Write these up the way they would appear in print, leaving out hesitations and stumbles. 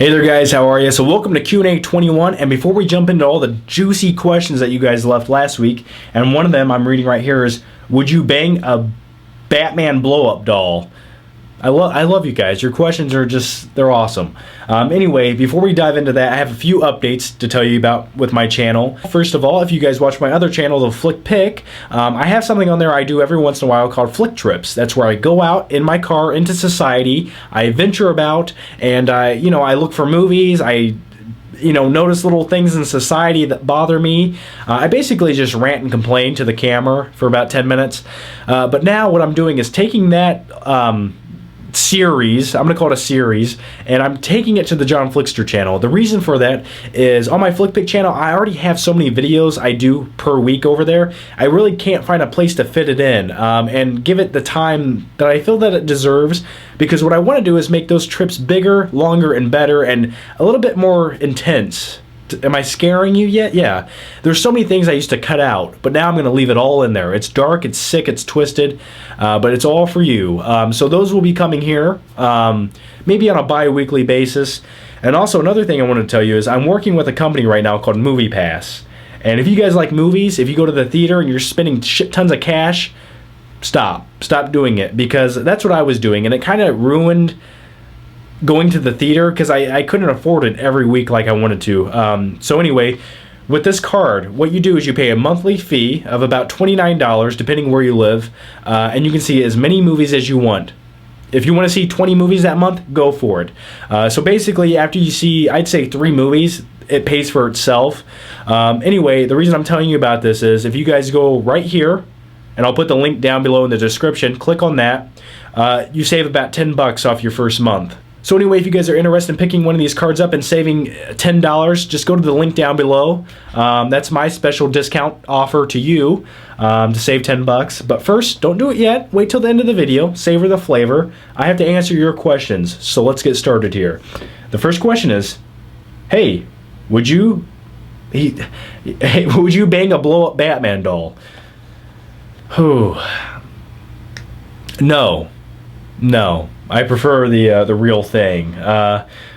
Hey there guys, how are you? So welcome to Q&A 21, and before we jump into all the juicy questions that you guys left last week, and one of them I'm reading right here is, would you bang a Batman blow-up doll? I love you guys. Your questions are they're awesome. Anyway, before we dive into that, I have a few updates to tell you about with my channel. First of all, if you guys watch my other channel, the Flick Pick, I have something on there I do every once in a while called Flick Trips. That's where I go out in my car into society, I venture about, and I look for movies, I notice little things in society that bother me. I basically just rant and complain to the camera for about 10 minutes. But now what I'm doing is taking that series, I'm going to call it a series, and I'm taking it to the John Flickster channel. The reason for that is on my FlickPick channel, I already have so many videos I do per week over there. I really can't find a place to fit it in and give it the time that I feel that it deserves, because what I want to do is make those trips bigger, longer, and better, and a little bit more intense. Am I scaring you yet? Yeah. There's so many things I used to cut out, but now I'm going to leave it all in there. It's dark, it's sick, it's twisted, but it's all for you. So those will be coming here, maybe on a bi-weekly basis. And also another thing I want to tell you is I'm working with a company right now called MoviePass. And if you guys like movies, if you go to the theater and you're spending shit tons of cash, stop doing it, because that's what I was doing, and it kind of ruined going to the theater because I couldn't afford it every week like I wanted to. So anyway, with this card, what you do is you pay a monthly fee of about $29 depending where you live, and you can see as many movies as you want. If you want to see 20 movies that month, go for it. So basically, after you see, I'd say 3 movies, it pays for itself. Anyway, the reason I'm telling you about this is if you guys go right here, and I'll put the link down below in the description, click on that, you save about $10 off your first month. So anyway, if you guys are interested in picking one of these cards up and saving $10, just go to the link down below. That's my special discount offer to you to save $10. But first, don't do it yet. Wait till the end of the video. Savor the flavor. I have to answer your questions, so let's get started here. The first question is, hey, would you bang a blow-up Batman doll? Whew. No. I prefer the real thing.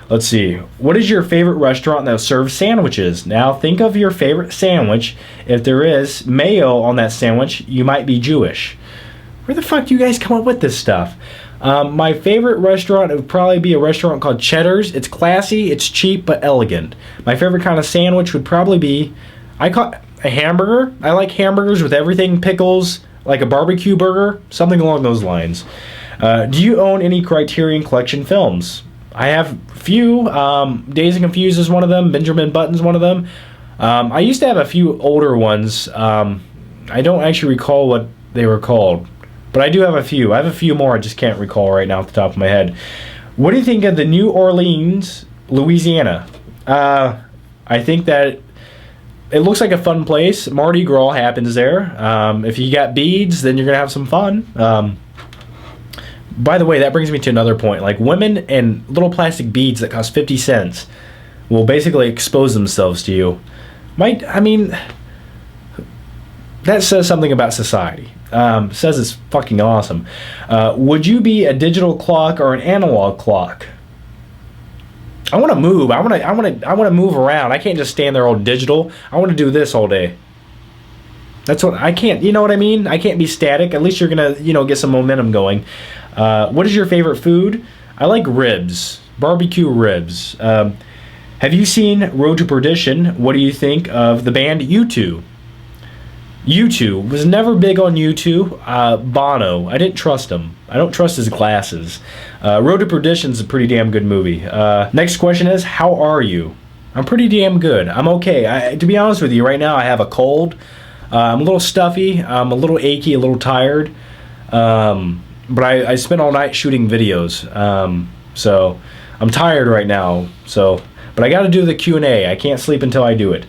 Let's see. What is your favorite restaurant that serves sandwiches? Now think of your favorite sandwich. If there is mayo on that sandwich, you might be Jewish. Where the fuck do you guys come up with this stuff? My favorite restaurant would probably be a restaurant called Cheddar's. It's classy, it's cheap, but elegant. My favorite kind of sandwich would probably be, I call it a hamburger. I like hamburgers with everything, pickles, like a barbecue burger, something along those lines. Do you own any Criterion Collection films? I have a few. Dazed and Confused is one of them. Benjamin Button's one of them. I used to have a few older ones. I don't actually recall what they were called, but I do have a few. I have a few more I just can't recall right now off the top of my head. What do you think of the New Orleans, Louisiana? I think that it looks like a fun place. Mardi Gras happens there. If you got beads, then you're going to have some fun. By the way, that brings me to another point. Like, women and little plastic beads that cost 50 cents will basically expose themselves to you. That says something about society. Says it's fucking awesome. Would you be a digital clock or an analog clock? I want to move. I want to move around. I can't just stand there all digital. I want to do this all day. That's what I can't. You know what I mean? I can't be static. At least you're gonna, get some momentum going. What is your favorite food? I like ribs, barbecue ribs. Have you seen Road to Perdition? What do you think of the band U2? U2 was never big on U2. Bono, I didn't trust him. I don't trust his glasses. Road to Perdition is a pretty damn good movie. Next question is, how are you? I'm pretty damn good. I'm okay. To be honest with you, right now I have a cold. I'm a little stuffy. I'm a little achy, a little tired. But I spent all night shooting videos. So I'm tired right now. But I got to do the Q&A. I can't sleep until I do it.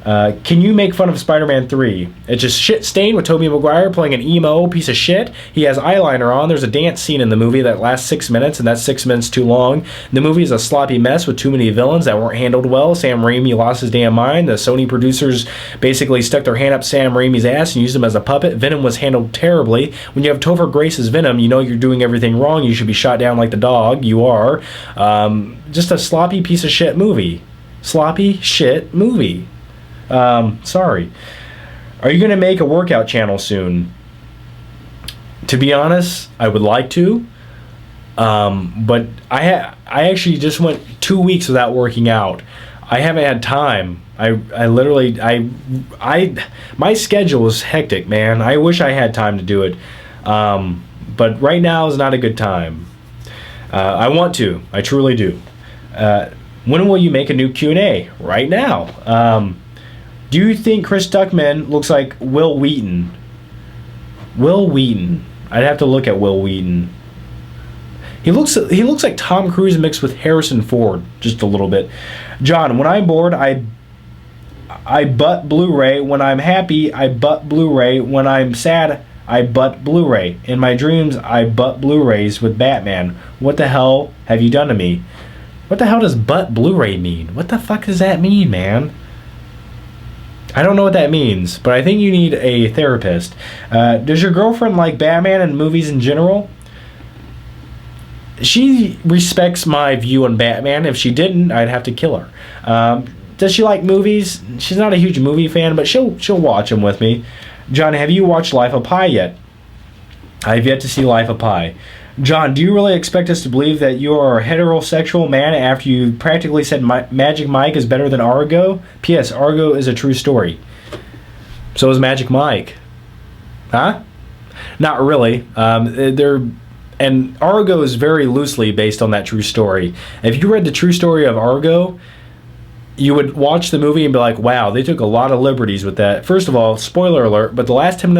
Can you make fun of Spider-Man 3? It's just shit stained with Tobey Maguire playing an emo piece of shit. He has eyeliner on. There's a dance scene in the movie that lasts 6 minutes, and that's 6 minutes too long. The movie is a sloppy mess with too many villains that weren't handled well. Sam Raimi lost his damn mind. The Sony producers basically stuck their hand up Sam Raimi's ass and used him as a puppet. Venom was handled terribly. When you have Topher Grace's Venom, you know you're doing everything wrong. You should be shot down like the dog. You are. Just a sloppy piece of shit movie. Sloppy shit movie. Sorry. Are you going to make a workout channel soon? To be honest, I would like to. But I actually just went 2 weeks without working out. I haven't had time. I literally my schedule is hectic, man. I wish I had time to do it. But right now is not a good time. I want to. I truly do. When will you make a new Q&A? Right now. Do you think Chris Duckman looks like Will Wheaton? Will Wheaton. I'd have to look at Will Wheaton. He looks like Tom Cruise mixed with Harrison Ford, just a little bit. John, when I'm bored, I butt Blu-ray. When I'm happy, I butt Blu-ray. When I'm sad, I butt Blu-ray. In my dreams, I butt Blu-rays with Batman. What the hell have you done to me? What the hell does butt Blu-ray mean? What the fuck does that mean, man? I don't know what that means, but I think you need a therapist. Does your girlfriend like Batman and movies in general? She respects my view on Batman. If she didn't, I'd have to kill her. Does she like movies? She's not a huge movie fan, but she'll watch them with me. John, have you watched Life of Pi yet? I've yet to see Life of Pi. John, do you really expect us to believe that you are a heterosexual man after you practically said Magic Mike is better than Argo? P.S. Argo is a true story. So is Magic Mike. Huh? Not really. And Argo is very loosely based on that true story. If you read the true story of Argo, you would watch the movie and be like, wow, they took a lot of liberties with that. First of all, spoiler alert, but the last 10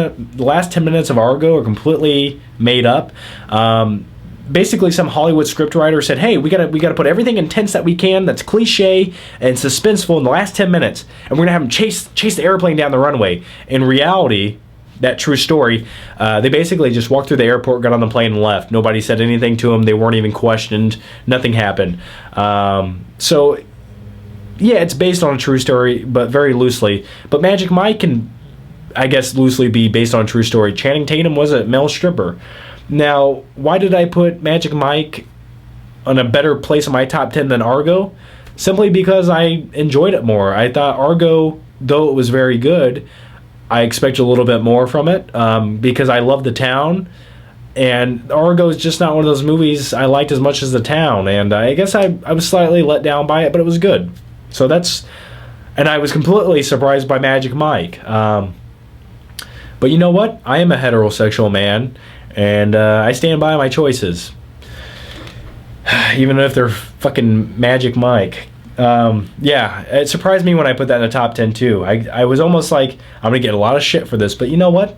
minutes of Argo are completely made up. Basically, some Hollywood scriptwriter said, hey, we gotta put everything intense that we can that's cliche and suspenseful in the last 10 minutes, and we're gonna have them chase the airplane down the runway. In reality, that true story, they basically just walked through the airport, got on the plane, and left. Nobody said anything to them. They weren't even questioned. Nothing happened. So yeah, it's based on a true story, but very loosely. But Magic Mike can, I guess, loosely be based on a true story. Channing Tatum was a male stripper. Now, why did I put Magic Mike on a better place in my top 10 than Argo? Simply because I enjoyed it more. I thought Argo, though it was very good, I expect a little bit more from it because I love the town. And Argo is just not one of those movies I liked as much as the town. And I guess I was slightly let down by it, but it was good. So and I was completely surprised by Magic Mike. But you know what? I am a heterosexual man, and I stand by my choices. Even if they're fucking Magic Mike. Yeah, it surprised me when I put that in the top 10 too. I was almost like, I'm going to get a lot of shit for this, but you know what?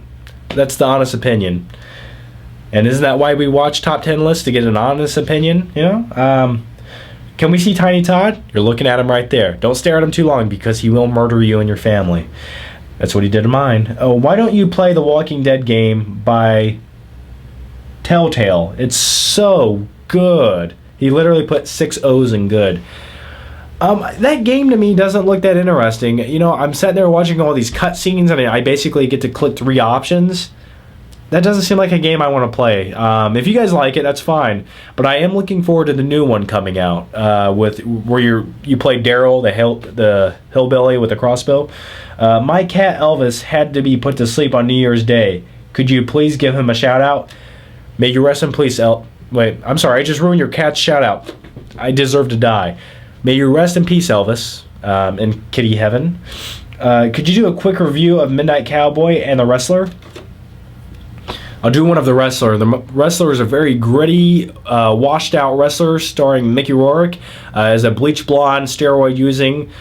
That's the honest opinion. And isn't that why we watch top 10 lists, to get an honest opinion? You know? Can we see Tiny Todd? You're looking at him right there. Don't stare at him too long because he will murder you and your family. That's what he did to mine. Oh, why don't you play the Walking Dead game by Telltale? It's so good. He literally put 6 O's in good. That game to me doesn't look that interesting. You know, I'm sitting there watching all these cutscenes and I basically get to click 3 options. That doesn't seem like a game I want to play. If you guys like it, that's fine. But I am looking forward to the new one coming out where you play Daryl, the hillbilly with the crossbow. My cat Elvis had to be put to sleep on New Year's Day. Could you please give him a shout out? May you rest in peace, Wait, I'm sorry, I just ruined your cat's shout out. I deserve to die. May you rest in peace, Elvis, in kitty heaven. Could you do a quick review of Midnight Cowboy and The Wrestler? I'll do one of The Wrestler. The Wrestler is a very gritty, washed-out wrestler starring Mickey Rourke as a bleach blonde, steroid-using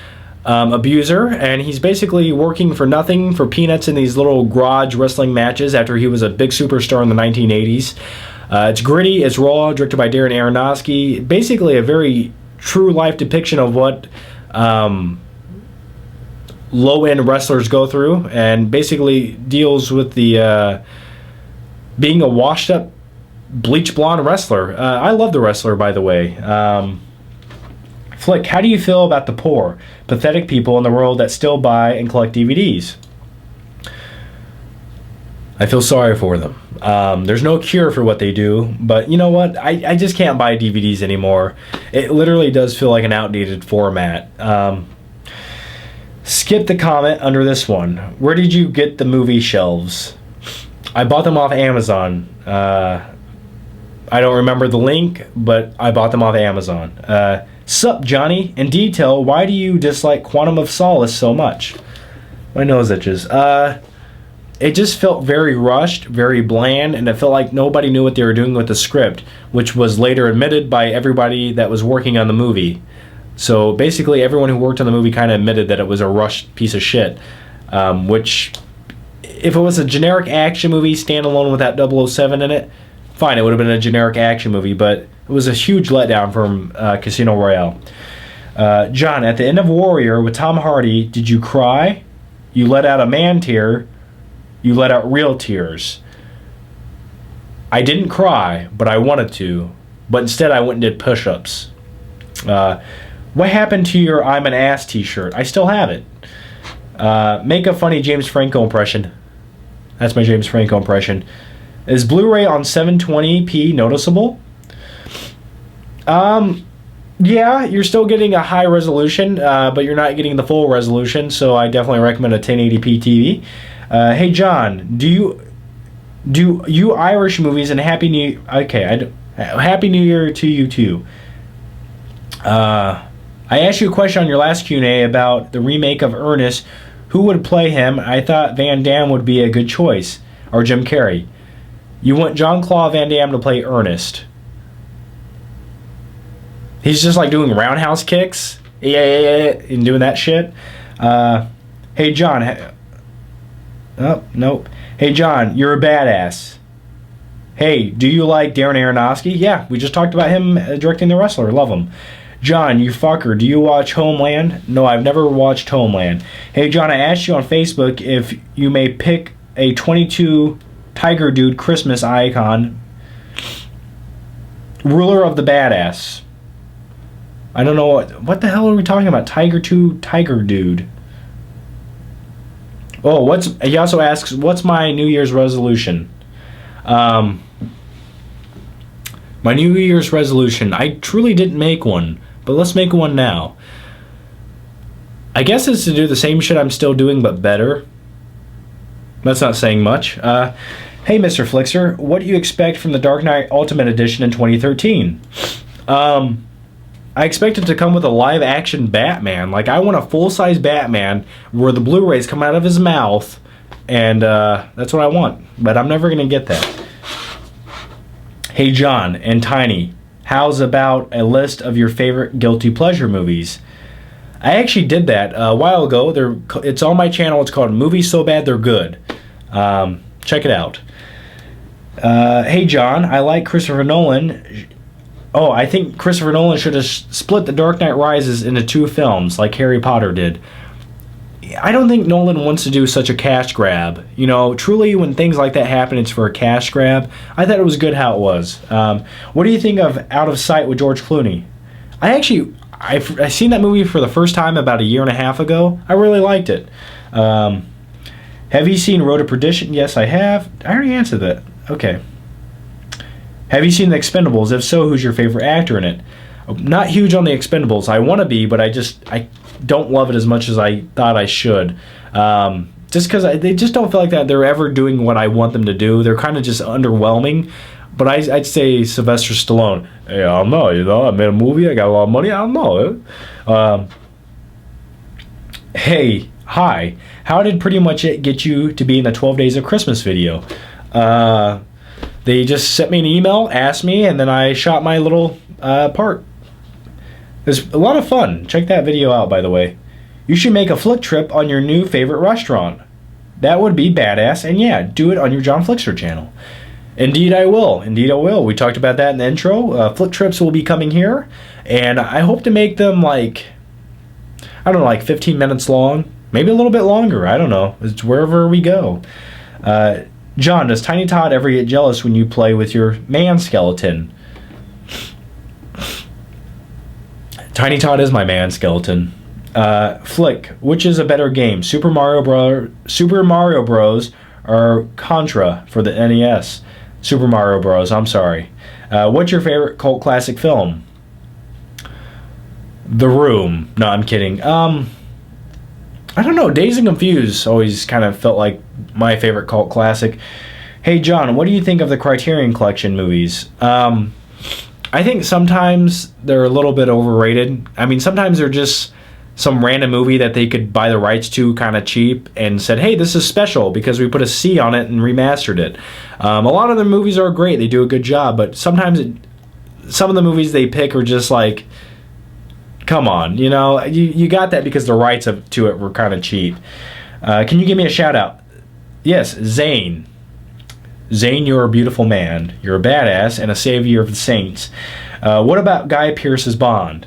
abuser, and he's basically working for nothing for peanuts in these little garage wrestling matches after he was a big superstar in the 1980s. It's gritty, it's raw, directed by Darren Aronofsky. Basically a very true-life depiction of what low-end wrestlers go through, and basically deals with the being a washed-up, bleach blonde wrestler. I love The Wrestler, by the way. Flick, how do you feel about the poor, pathetic people in the world that still buy and collect DVDs? I feel sorry for them. There's no cure for what they do, but you know what? I just can't buy DVDs anymore. It literally does feel like an outdated format. Skip the comment under this one. Where did you get the movie shelves? I bought them off Amazon. I don't remember the link, but I bought them off Amazon. Sup, Johnny? In detail, why do you dislike Quantum of Solace so much? My nose itches. It just felt very rushed, very bland, and it felt like nobody knew what they were doing with the script, which was later admitted by everybody that was working on the movie. So basically, everyone who worked on the movie kind of admitted that it was a rushed piece of shit, which, if it was a generic action movie standalone with that 007 in it, fine, it would have been a generic action movie, but it was a huge letdown from Casino Royale. John, at the end of Warrior with Tom Hardy, did you cry? You let out a man tear. You let out real tears. I didn't cry, but I wanted to. But instead, I went and did push-ups. What happened to your I'm an ass t-shirt? I still have it. Make a funny James Franco impression. That's my James Franco impression. Is Blu-ray on 720p noticeable? Yeah, you're still getting a high resolution, but you're not getting the full resolution, so I definitely recommend a 1080p TV. Hey John, do you Irish movies and Happy New Happy New Year to you too. I asked you a question on your last Q&A about the remake of Ernest. Who would play him? I thought Van Damme would be a good choice, or Jim Carrey. You want Jean-Claude Van Damme to play Ernest. He's just like doing roundhouse kicks, and doing that shit. Hey John. Oh, nope. Hey John, you're a badass. Hey, do you like Darren Aronofsky? Yeah, we just talked about him directing The Wrestler. Love him. John, you fucker, do you watch Homeland? No, I've never watched Homeland. Hey John, I asked you on Facebook if you may pick a 22 Tiger Dude Christmas icon. Ruler of the Badass. I don't know what the hell are we talking about? Tiger Dude. Oh, he also asks, what's my New Year's resolution? My New Year's resolution, I truly didn't make one, but let's make one now. I guess it's to do the same shit I'm still doing, but better. That's not saying much. Hey, Mr. Flixer, what do you expect from the Dark Knight Ultimate Edition in 2013? I expect it to come with a live-action Batman. Like, I want a full-size Batman where the Blu-rays come out of his mouth, and that's what I want. But I'm never going to get that. Hey, John and Tiny, how's about a list of your favorite guilty pleasure movies? I actually did that a while ago. It's on my channel. It's called Movies So Bad They're Good. Check it out. Hey, John, I like Christopher Nolan. Oh, I think Christopher Nolan should have split The Dark Knight Rises into 2 films like Harry Potter did. I don't think Nolan wants to do such a cash grab. You know, truly when things like that happen, it's for a cash grab. I thought it was good how it was. What do you think of Out of Sight with George Clooney? I seen that movie for the first time about a year and a half ago. I really liked it. Have you seen Road to Perdition? Yes, I have. I already answered that. Okay. Have you seen The Expendables? If so, who's your favorite actor in it? Not huge on The Expendables. I want to be, but I don't love it as much as I thought I should. Just because they just don't feel like that they're ever doing what I want them to do. They're kind of just underwhelming. But I'd say Sylvester Stallone. Hey, I don't know, I made a movie, I got a lot of money, I don't know. Hey, hi. How did Pretty Much It get you to be in the 12 Days of Christmas video? They just sent me an email, asked me, and then I shot my little part. It was a lot of fun. Check that video out, by the way. You should make a flick trip on your new favorite restaurant. That would be badass, and yeah, do it on your John Flixer channel. Indeed I will. Indeed I will. We talked about that in the intro. Flick trips will be coming here, and I hope to make them like, I don't know, like 15 minutes long. Maybe a little bit longer. I don't know. It's wherever we go. John, does Tiny Todd ever get jealous when you play with your man skeleton? Tiny Todd is my man skeleton. Flick, which is a better game, Super Mario Bros. Or Contra for the NES? Super Mario Bros. I'm sorry. What's your favorite cult classic film? The Room. No, I'm kidding. I don't know. Dazed and Confused always kind of felt like my favorite cult classic. Hey, John, what do you think of the Criterion Collection movies? I think sometimes they're a little bit overrated. I mean, sometimes they're just some random movie that they could buy the rights to kind of cheap and said, hey, this is special because we put a C on it and remastered it. A lot of the movies are great. They do a good job. But sometimes some of the movies they pick are just like, come on, you know, you got that because the rights to it were kind of cheap. Can you give me a shout out? Yes, Zane. Zane, you're a beautiful man. You're a badass and a savior of the saints. What about Guy Pearce's Bond?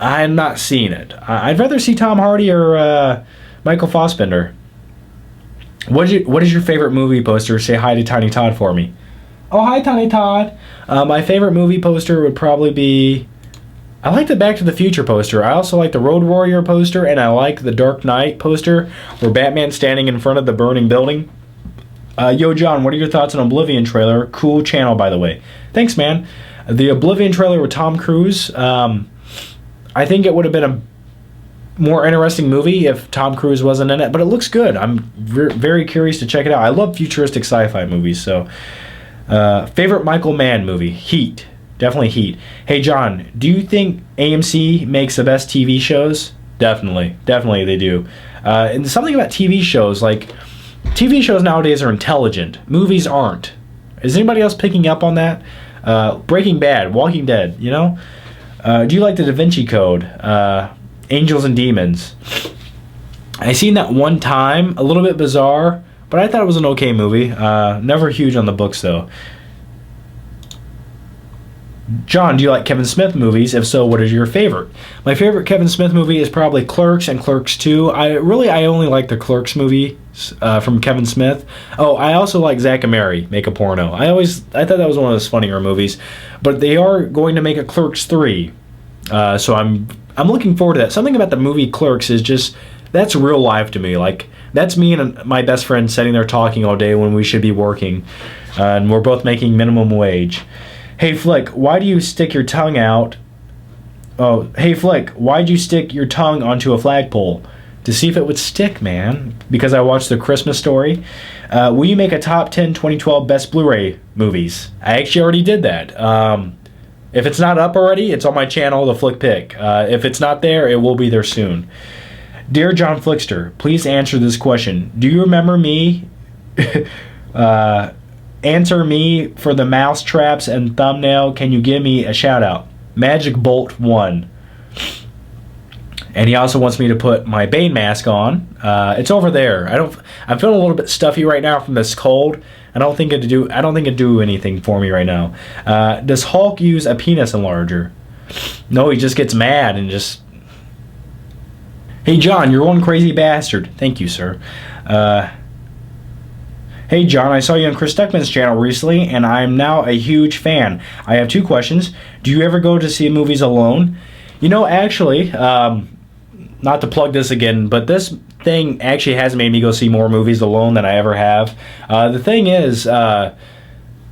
I'm not seeing it. I'd rather see Tom Hardy or Michael Fassbender. What is your favorite movie poster? Say hi to Tiny Todd for me. Oh, hi, Tiny Todd. My favorite movie poster would probably be... I like the Back to the Future poster. I also like the Road Warrior poster, and I like the Dark Knight poster where Batman's standing in front of the burning building. Yo, John, what are your thoughts on Oblivion trailer? Cool channel, by the way. Thanks, man. The Oblivion trailer with Tom Cruise, I think it would have been a more interesting movie if Tom Cruise wasn't in it, but it looks good. I'm very curious to check it out. I love futuristic sci-fi movies, so... favorite Michael Mann movie? Heat. Definitely Heat. Hey, John, do you think AMC makes the best TV shows? Definitely. Definitely they do. And something about TV shows, like... TV shows nowadays are intelligent. Movies aren't. Is anybody else picking up on that? Breaking Bad, Walking Dead, you know? Do you like the Da Vinci Code? Angels and Demons. I seen that one time, a little bit bizarre, but I thought it was an okay movie. Never huge on the books, though. John, do you like Kevin Smith movies? If so, what is your favorite? My favorite Kevin Smith movie is probably Clerks and Clerks 2. I only like the Clerks movie from Kevin Smith. Oh, I also like Zack and Mary Make a Porno. I thought that was one of those funnier movies, but they are going to make a Clerks 3. So I'm looking forward to that. Something about the movie Clerks is just, that's real life to me. Like, that's me and my best friend sitting there talking all day when we should be working, and we're both making minimum wage. Hey, Flick, why do you stick your tongue out? Oh, hey, Flick, why'd you stick your tongue onto a flagpole? To see if it would stick, man. Because I watched The Christmas Story. Will you make a top 10 2012 best Blu-ray movies? I actually already did that. If it's not up already, it's on my channel, The Flick Pick. If it's not there, it will be there soon. Dear John Flickster, please answer this question. Do you remember me? Answer me for the mouse traps and thumbnail. Can you give me a shout out? Magic Bolt 1. And he also wants me to put my Bane mask on. It's over there. I'm feeling a little bit stuffy right now from this cold. I don't think it'd do anything for me right now. Does Hulk use a penis enlarger? No, he just gets mad and just... Hey John, you're one crazy bastard. Thank you, sir. Hey John, I saw you on Chris Stuckman's channel recently, and I'm now a huge fan. I have 2 questions. Do you ever go to see movies alone? You know, actually, not to plug this again, but this thing actually has made me go see more movies alone than I ever have. The thing is,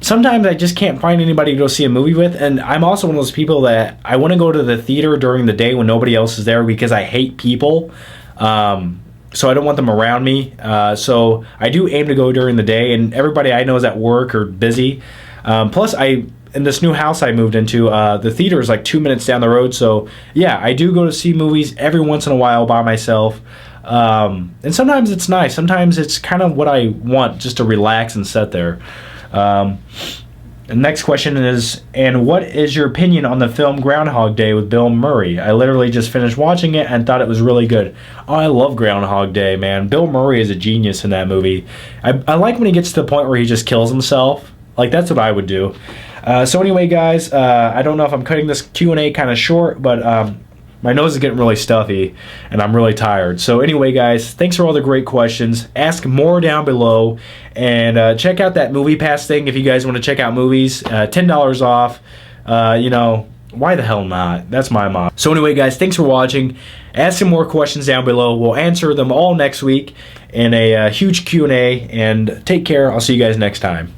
sometimes I just can't find anybody to go see a movie with, and I'm also one of those people that I want to go to the theater during the day when nobody else is there because I hate people. So I don't want them around me. So I do aim to go during the day, and everybody I know is at work or busy. Plus, in this new house I moved into, the theater is like 2 minutes down the road. So yeah, I do go to see movies every once in a while by myself. And sometimes it's nice. Sometimes it's kind of what I want, just to relax and sit there. The next question is, and what is your opinion on the film Groundhog Day with Bill Murray? I literally just finished watching it and thought it was really good. Oh, I love Groundhog Day, man. Bill Murray is a genius in that movie. I like when he gets to the point where he just kills himself. Like, that's what I would do. So anyway, guys, I don't know if I'm cutting this Q&A kind of short, but My nose is getting really stuffy, and I'm really tired. So anyway, guys, thanks for all the great questions. Ask more down below, and check out that Movie Pass thing if you guys want to check out movies. $10 off. You know, why the hell not? That's my mom. So anyway, guys, thanks for watching. Ask some more questions down below. We'll answer them all next week in a huge Q&A, and take care. I'll see you guys next time.